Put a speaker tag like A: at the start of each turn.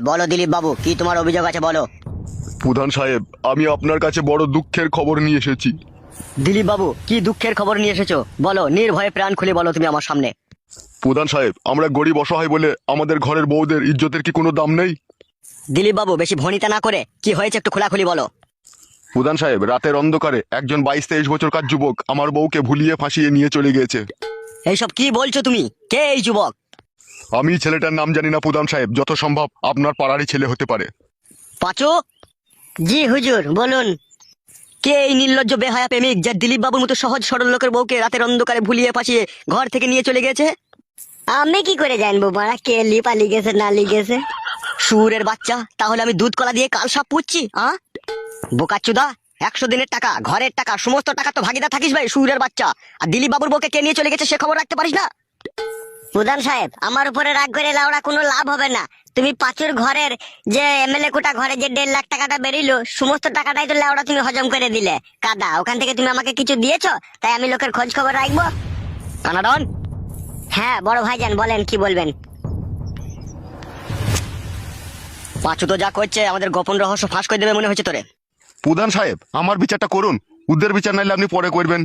A: বলো দিলীপ বাবু, কি তোমার অভিযোগ আছে বলো।
B: প্রধান সাহেব, আমি আপনার কাছে বড় দুঃখের খবর নিয়ে এসেছি।
A: দিলীপ বাবু, কি দুঃখের খবর নিয়ে এসেছো বলো, নির্ভয়ে প্রাণ খুলে বলো তুমি আমার সামনে।
B: প্রধান সাহেব, আমরা গরিব অসহায় বলে আমাদের ঘরের বউদের ইজ্জতের কি কোনো দাম নেই?
A: দিলীপ বাবু, বেশি ভনিতা না করে কি হয়েছে একটু খোলাখুলি বলো।
B: প্রধান সাহেব, রাতের অন্ধকারে একজন 22-23 বছরকার যুবক আমার বউকে ভুলিয়ে ফাঁসিয়ে নিয়ে চলে গিয়েছে।
A: এইসব কি বলছো তুমি? কে এই যুবক?
B: আমি ছেলেটার নাম জানি না প্রধান সাহেব, যত সম্ভব আপনার পাড়ারই ছেলে হতে পারে।
A: পাঁচু। জি হুজুর, বলুন। কে এই নির্লজ্জ বেহায়া প্রেমিক যে দিলীপ বাবুর মতো সহজ সরল লোকের বউকে রাতের অন্ধকারে ভুলিয়ে ফাঁসিয়ে ঘর থেকে নিয়ে চলে গেছে?
C: আমি কি করে জানবো মারা কে লিপালি গেছে না লিগেছে?
A: সুরের বাচ্চা, তাহলে আমি দুধ কলা দিয়ে কাল সাপ পুচ্ছি? বোকাচুদা, 100 দিনের টাকা, ঘরের টাকা, সমস্ত টাকা তো ভাগিদার থাকিস ভাই সুরের বাচ্চা। আর দিলীপ বাবুর বউকে কে নিয়ে চলে গেছে সে খবর রাখতে পারিস না?
C: প্রধান সাহেব, আমার উপরে রাগ করে লাউড়া কোনো লাভ হবে না। তুমি পাঁচুর ঘরের যে এমএলএ কোটা ঘরে যে 1.5 লাখ টাকাটা বেরিলো, সমস্ত টাকাটাই তো লাউড়া তুমি হজম করে দিলে। কাদা, ওখান থেকে তুমি আমাকে কিছু দিয়েছো তাই আমি লোকের খোঁজ খবর রাখবো?
A: কানাডন।
C: হ্যাঁ বড় ভাইজান, বলেন কি বলবেন।
A: পাঁচু তো যা করছে আমাদের গোপন রহস্য ফাঁস করে দেবে মনে হচ্ছে তোরে।
B: প্রধান সাহেব, আমার বিচারটা করুন, উদ্দের বিচার নাইলে আপনি পরে করবেন।